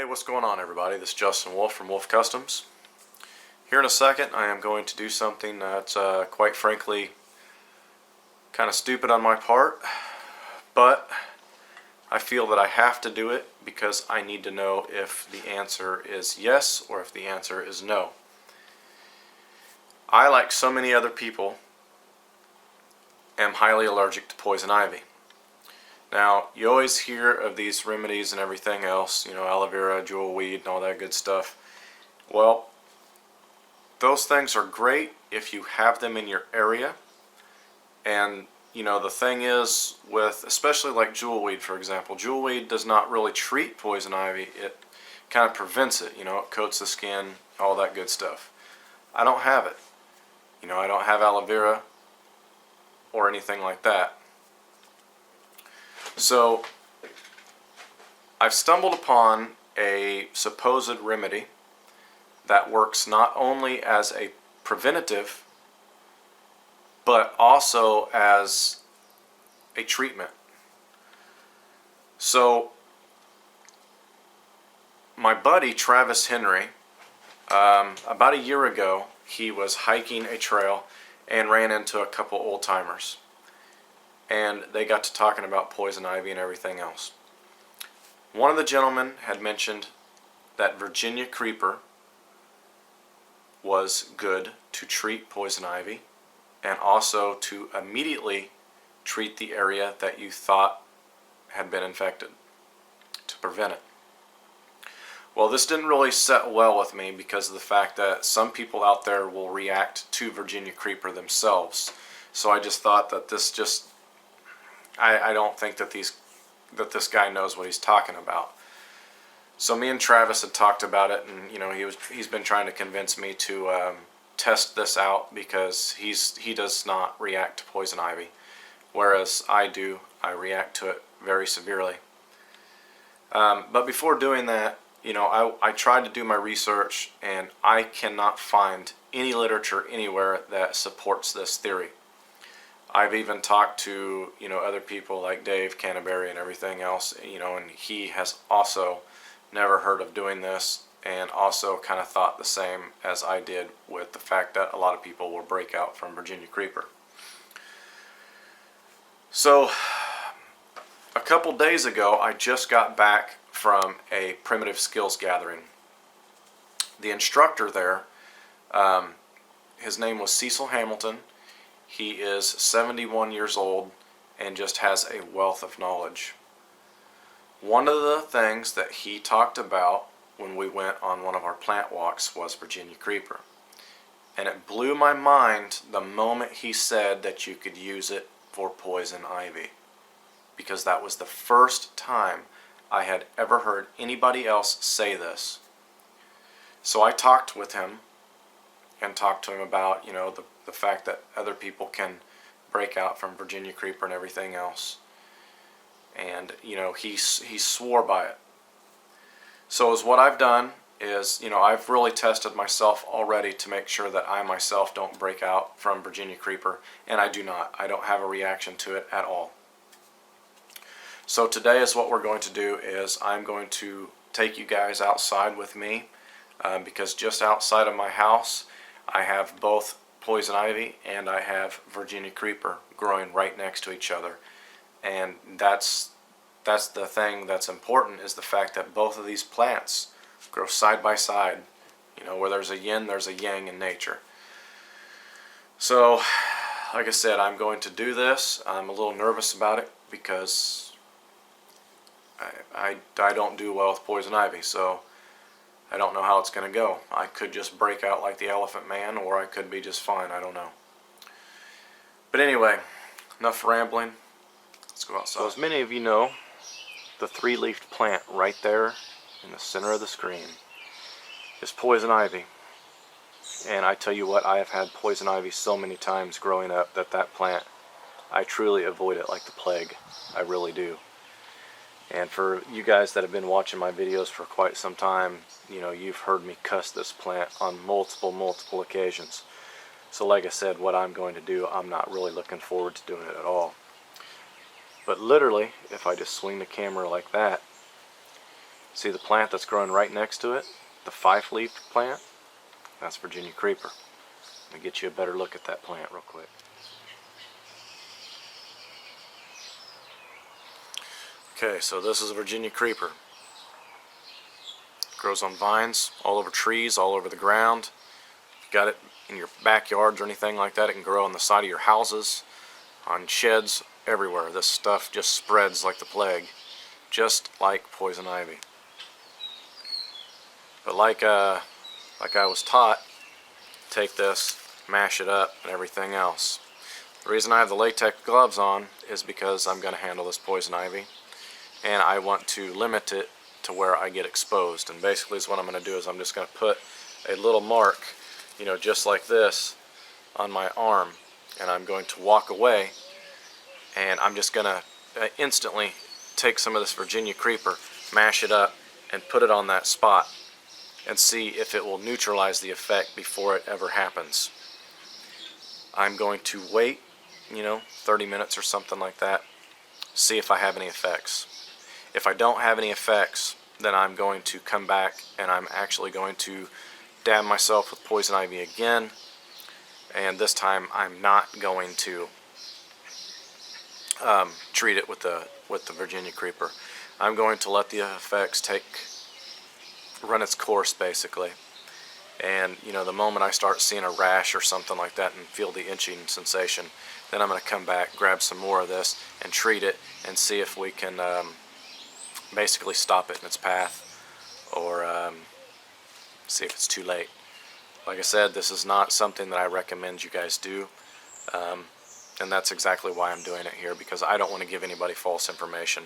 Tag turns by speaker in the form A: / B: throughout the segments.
A: Hey, what's going on, everybody? This is Justin Wolf from Wolf Customs. Here in a second I am going to do something that's quite frankly kind of stupid on my part, but I feel that I have to do it because I need to know if the answer is yes or if the answer is no. I, like so many other people, am highly allergic to poison ivy. Now, you always hear of these remedies and everything else, you know, aloe vera, jewelweed, and all that good stuff. Well, those things are great if you have them in your area. And, you know, the thing is with, especially like jewelweed, for example, jewelweed does not really treat poison ivy. It kind of prevents it, you know, it coats the skin, all that good stuff. I don't have it. You know, I don't have aloe vera or anything like that. So, I've stumbled upon a supposed remedy that works not only as a preventative, but also as a treatment. So, my buddy Travis Henry, about a year ago, he was hiking a trail and ran into a couple old timers. And they got to talking about poison ivy and everything else. One of the gentlemen had mentioned that Virginia creeper was good to treat poison ivy and also to immediately treat the area that you thought had been infected, to prevent it. Well, this didn't really set well with me because of the fact that some people out there will react to Virginia creeper themselves. So I just thought that I don't think that this guy knows what he's talking about. So me and Travis had talked about it, and you know he's been trying to convince me to test this out because he does not react to poison ivy, whereas I do. I react to it very severely. But before doing that, you know, I tried to do my research, and I cannot find any literature anywhere that supports this theory. I've even talked to, you know, other people like Dave Canterbury and everything else, you know, and he has also never heard of doing this and also kind of thought the same as I did with the fact that a lot of people will break out from Virginia creeper. So a couple days ago I just got back from a primitive skills gathering. The instructor there, his name was Cecil Hamilton. He is 71 years old and just has a wealth of knowledge. One of the things that he talked about when we went on one of our plant walks was Virginia creeper. And it blew my mind the moment he said that you could use it for poison ivy. Because that was the first time I had ever heard anybody else say this. So I talked with him and talked to him about, you know, the fact that other people can break out from Virginia creeper and everything else. And, you know, he swore by it. So as what I've done is, you know, I've really tested myself already to make sure that I myself don't break out from Virginia creeper, and I do not. I don't have a reaction to it at all. So today is what we're going to do is I'm going to take you guys outside with me because just outside of my house I have both poison ivy and I have Virginia creeper growing right next to each other. And that's the thing that's important, is the fact that both of these plants grow side by side. You know, where there's a yin, there's a yang in nature. So, like I said, I'm going to do this. I'm a little nervous about it because I don't do well with poison ivy, so I don't know how it's going to go. I could just break out like the Elephant Man, or I could be just fine. I don't know. But anyway, enough rambling. Let's go outside. So as many of you know, the three-leafed plant right there in the center of the screen is poison ivy. And I tell you what, I have had poison ivy so many times growing up that plant, I truly avoid it like the plague. I really do. And for you guys that have been watching my videos for quite some time, you know, you've heard me cuss this plant on multiple occasions. So like I said, what I'm going to do, I'm not really looking forward to doing it at all. But literally, if I just swing the camera like that, See the plant that's growing right next to it? The five-leaf plant? That's Virginia creeper. Let me get you a better look at that plant real quick. Okay, so this is a Virginia creeper. It grows on vines, all over trees, all over the ground. If you got it in your backyards or anything like that, it can grow on the side of your houses, on sheds, everywhere. This stuff just spreads like the plague, just like poison ivy. But like I was taught, take this, mash it up, and everything else. The reason I have the latex gloves on is because I'm going to handle this poison ivy, and I want to limit it to where I get exposed. And basically is what I'm going to do is I'm just going to put a little mark, you know, just like this on my arm, and I'm going to walk away, and I'm just going to instantly take some of this Virginia creeper, mash it up, and put it on that spot and see if it will neutralize the effect before it ever happens. I'm going to wait, you know, 30 minutes or something like that, see if I have any effects. If I don't have any effects, then I'm going to come back and I'm actually going to dab myself with poison ivy again, and this time I'm not going to treat it with the Virginia creeper. I'm going to let the effects run its course, basically. And you know, the moment I start seeing a rash or something like that and feel the itching sensation, then I'm going to come back, grab some more of this and treat it and see if we can basically stop it in its path, or see if it's too late. Like I said, this is not something that I recommend you guys do, and that's exactly why I'm doing it here, because I don't want to give anybody false information.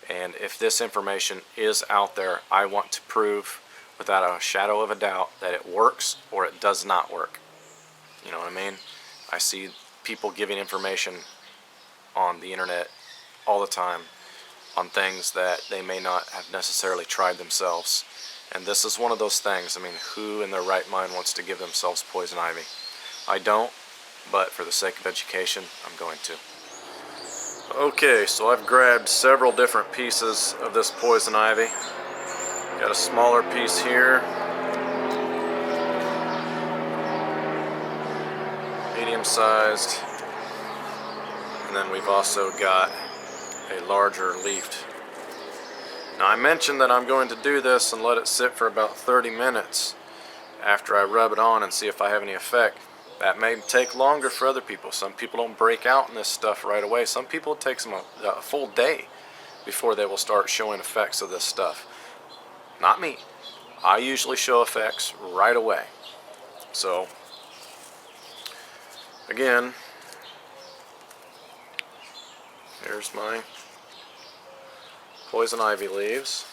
A: And if this information is out there, I want to prove without a shadow of a doubt that it works or it does not work. You know what I mean? I see people giving information on the internet all the time on things that they may not have necessarily tried themselves. And this is one of those things. I mean, who in their right mind wants to give themselves poison ivy? I don't, but for the sake of education, I'm going to. Okay, so I've grabbed several different pieces of this poison ivy. Got a smaller piece here, medium-sized, and then we've also got a larger leafed. Now I mentioned that I'm going to do this and let it sit for about 30 minutes after I rub it on and see if I have any effect. That may take longer for other people. Some people don't break out in this stuff right away. Some people, it takes them a full day before they will start showing effects of this stuff. Not me. I usually show effects right away. So, again, here's my poison ivy leaves.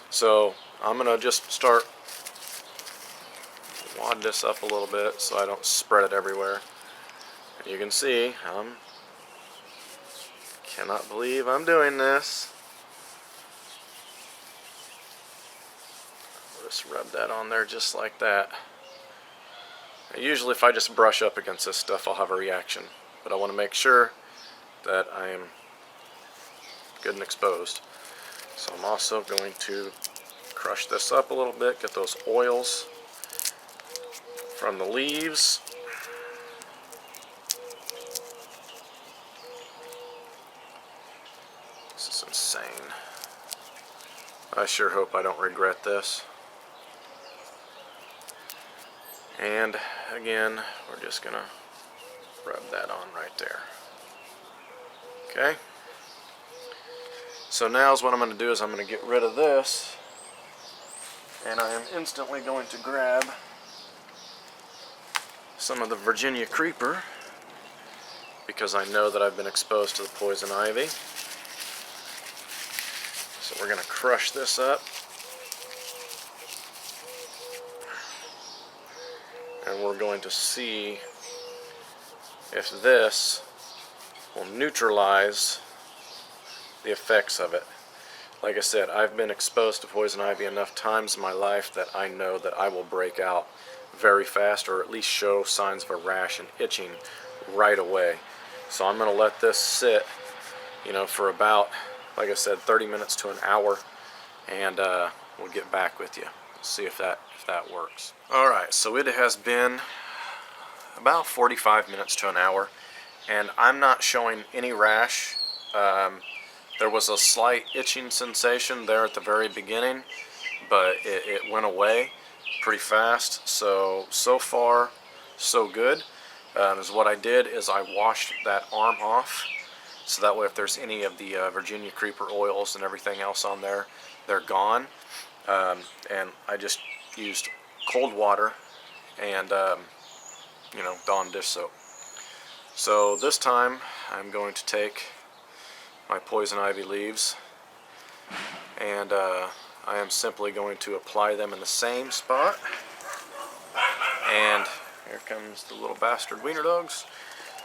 A: So, I'm going to just start wad this up a little bit so I don't spread it everywhere. And you can see, cannot believe I'm doing this. Just rub that on there just like that. Now, usually if I just brush up against this stuff, I'll have a reaction. But I want to make sure that I am good and exposed. So I'm also going to crush this up a little bit, get those oils from the leaves. This is insane. I sure hope I don't regret this. And again, we're just gonna rub that on right there. Okay? So now what I'm going to do is I'm going to get rid of this, and I am instantly going to grab some of the Virginia creeper, because I know that I've been exposed to the poison ivy. So we're going to crush this up, and we're going to see if this will neutralize the effects of it. Like I said, I've been exposed to poison ivy enough times in my life that I know that I will break out very fast, or at least show signs of a rash and itching right away. So I'm going to let this sit, you know, for about, like I said, 30 minutes to an hour, and we'll get back with you, see if that works. Alright, so it has been about 45 minutes to an hour, and I'm not showing any rash. There was a slight itching sensation there at the very beginning, but it went away pretty fast. So far, so good. Is what I did is I washed that arm off, so that way if there's any of the Virginia creeper oils and everything else on there, they're gone. And I just used cold water and Dawn dish soap. So this time I'm going to take my poison ivy leaves, and I am simply going to apply them in the same spot. And here comes the little bastard wiener dogs.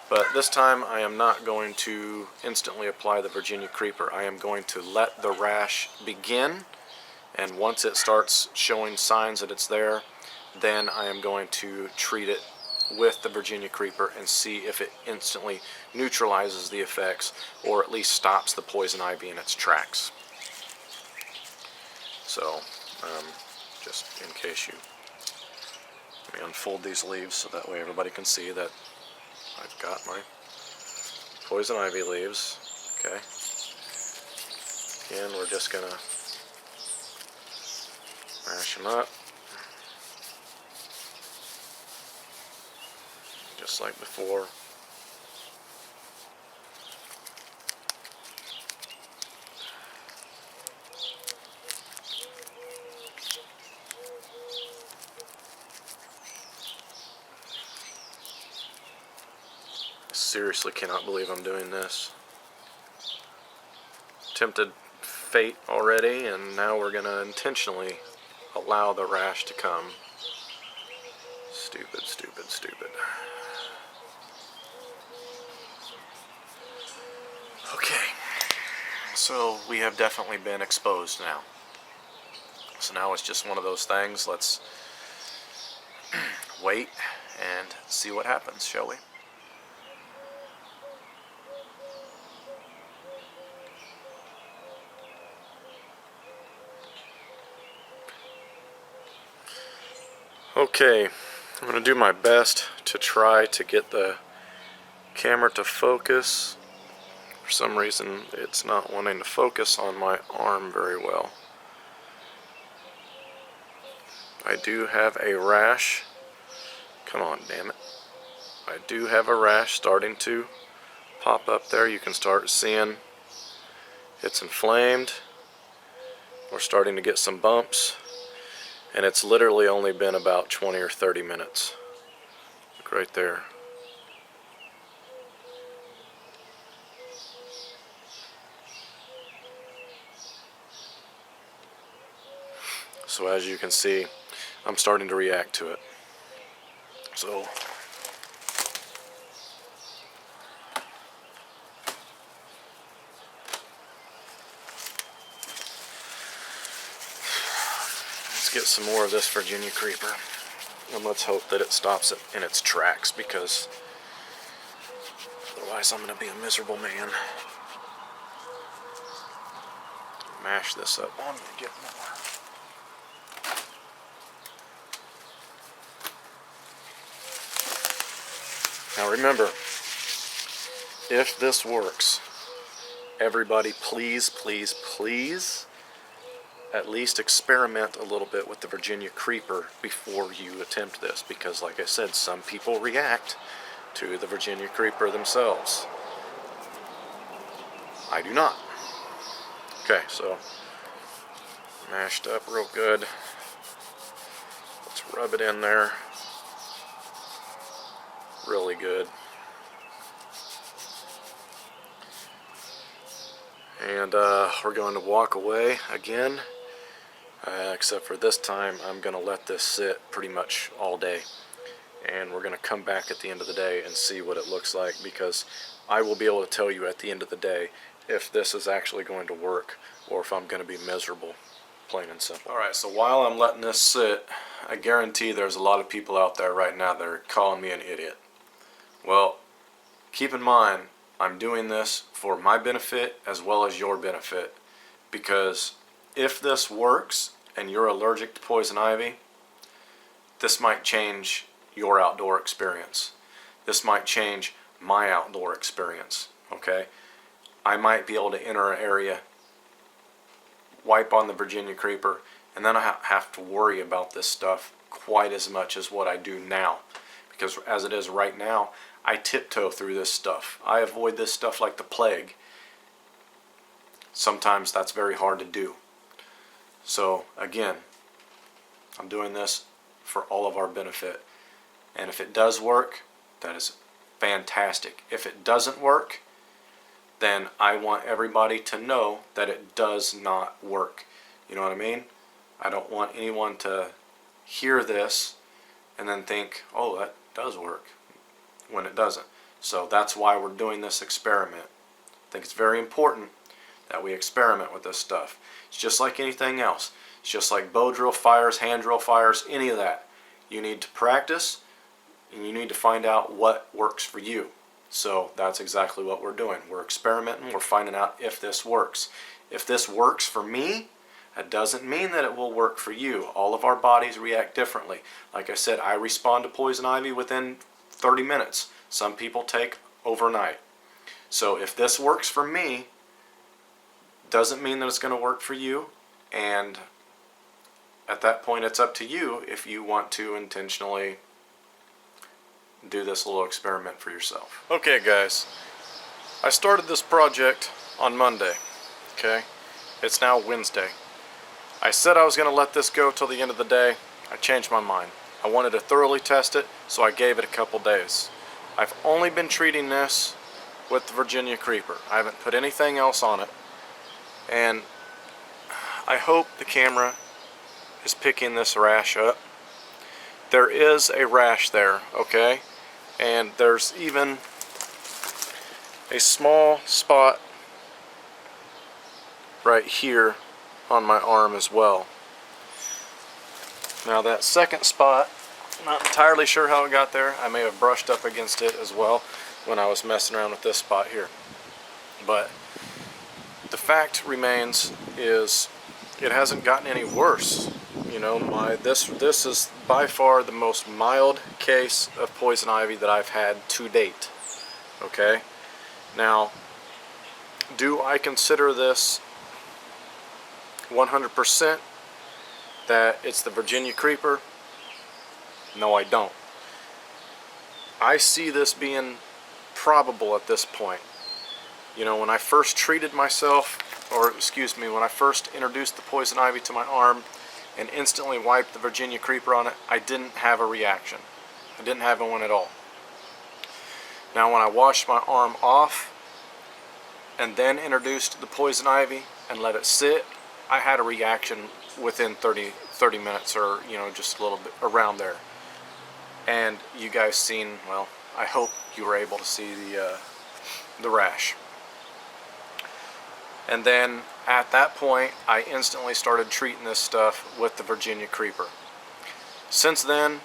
A: But this time I am not going to instantly apply the Virginia creeper. I am going to let the rash begin, and once it starts showing signs that it's there, then I am going to treat it with the Virginia creeper and see if it instantly neutralizes the effects, or at least stops the poison ivy in its tracks. So just in case let me unfold these leaves so that way everybody can see that I've got my poison ivy leaves. Okay, again, we're just gonna mash them up just like before. Seriously cannot believe I'm doing this. Tempted fate already, and now we're gonna intentionally allow the rash to come. Stupid, stupid, stupid. Okay, so we have definitely been exposed now. So now it's just one of those things. Let's wait and see what happens, shall we? Okay, I'm going to do my best to try to get the camera to focus. For some reason, it's not wanting to focus on my arm very well. I do have a rash. Come on, damn it. I do have a rash starting to pop up there. You can start seeing it's inflamed. We're starting to get some bumps. And it's literally only been about 20 or 30 minutes. Look right there. So as you can see, I'm starting to react to it. So let's get some more of this Virginia creeper, and let's hope that it stops it in its tracks, because otherwise I'm going to be a miserable man. Mash this up on to get more. Now remember, if this works, everybody please, please, please at least experiment a little bit with the Virginia creeper before you attempt this, because like I said, some people react to the Virginia creeper themselves. I do not. Okay, so mashed up real good. Let's rub it in there really good. And we're going to walk away again, except for this time I'm going to let this sit pretty much all day, and we're going to come back at the end of the day and see what it looks like, because I will be able to tell you at the end of the day if this is actually going to work or if I'm going to be miserable, plain and simple. Alright, so while I'm letting this sit, I guarantee there's a lot of people out there right now that are calling me an idiot. Well, keep in mind, I'm doing this for my benefit as well as your benefit, because if this works and you're allergic to poison ivy, this might change your outdoor experience. This might change my outdoor experience, okay? I might be able to enter an area, wipe on the Virginia creeper, and then I have to worry about this stuff quite as much as what I do now. Because as it is right now, I tiptoe through this stuff. I avoid this stuff like the plague. Sometimes that's very hard to do. So again, I'm doing this for all of our benefit. And if it does work, that is fantastic. If it doesn't work, then I want everybody to know that it does not work. You know what I mean? I don't want anyone to hear this and then think, oh, that does work, when it doesn't. So that's why we're doing this experiment. I think it's very important that we experiment with this stuff. It's just like anything else. It's just like bow drill fires, hand drill fires, any of that. You need to practice and you need to find out what works for you. So that's exactly what we're doing. We're experimenting, we're finding out if this works. If this works for me, that doesn't mean that it will work for you. All of our bodies react differently. Like I said, I respond to poison ivy within 30 minutes. Some people take overnight. So if this works for me, doesn't mean that it's going to work for you. And at that point, it's up to you if you want to intentionally do this little experiment for yourself. Okay, guys. I started this project on Monday. Okay? It's now Wednesday. I said I was going to let this go till the end of the day. I changed my mind. I wanted to thoroughly test it, so I gave it a couple days. I've only been treating this with the Virginia creeper. I haven't put anything else on it. And I hope the camera is picking this rash up. There is a rash there, okay? And there's even a small spot right here on my arm as well. Now that second spot, I'm not entirely sure how it got there. I may have brushed up against it as well when I was messing around with this spot here. But the fact remains is it hasn't gotten any worse. You know, this is by far the most mild case of poison ivy that I've had to date. Okay? Now, do I consider this 100% that it's the Virginia creeper? No, I don't. I see this being probable at this point. You know, when I first treated myself, or excuse me, when I first introduced the poison ivy to my arm and instantly wiped the Virginia creeper on it, I didn't have a reaction. I didn't have one at all. Now when I washed my arm off and then introduced the poison ivy and let it sit, I had a reaction within 30 minutes, or you know, just a little bit around there. And you guys seen, well, I hope you were able to see the rash. And then at that point, I instantly started treating this stuff with the Virginia creeper. Since then,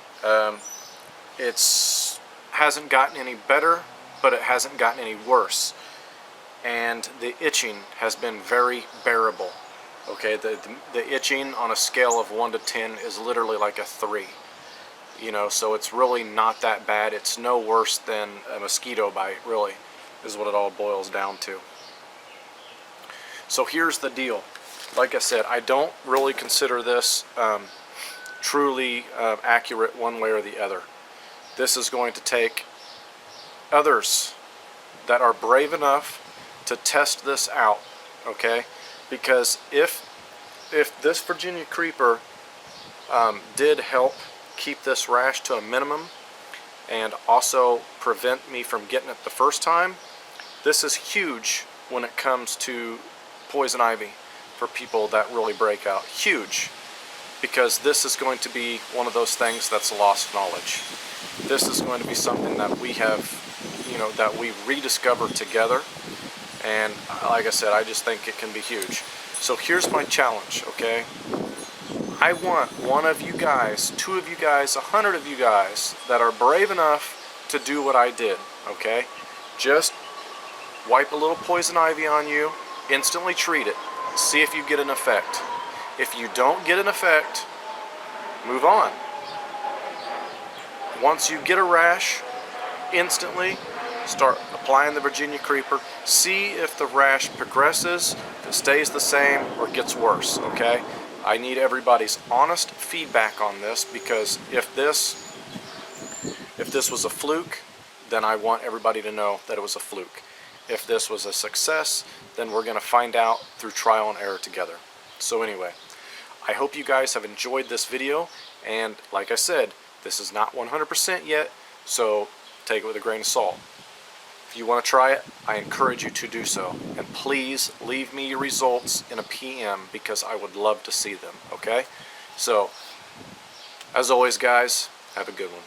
A: it's hasn't gotten any better, but it hasn't gotten any worse. And the itching has been very bearable. Okay, the itching on a scale of 1 to 10 is literally like a 3. You know, so it's really not that bad. It's no worse than a mosquito bite, really, is what it all boils down to. So here's the deal. Like I said, I don't really consider this truly accurate one way or the other. This is going to take others that are brave enough to test this out, okay? Because if this Virginia creeper did help keep this rash to a minimum and also prevent me from getting it the first time, this is huge when it comes to poison ivy for people that really break out. Huge. Because this is going to be one of those things that's lost knowledge. This is going to be something that we have, you know, that we rediscover together. And like I said, I just think it can be huge. So here's my challenge, okay? I want one of you guys, 2 of you guys, 100 of you guys that are brave enough to do what I did, okay? Just wipe a little poison ivy on you, instantly treat it, see if you get an effect. If you don't get an effect, move on. Once you get a rash, instantly start applying the Virginia Creeper. See if the rash progresses, if it stays the same, or gets worse, okay? I need everybody's honest feedback on this, because if this was a fluke, then I want everybody to know that it was a fluke. If this was a success, then we're going to find out through trial and error together. So anyway, I hope you guys have enjoyed this video, and like I said, this is not 100% yet, so take it with a grain of salt. If you want to try it, I encourage you to do so. And please leave me your results in a PM, because I would love to see them, okay? So, as always guys, have a good one.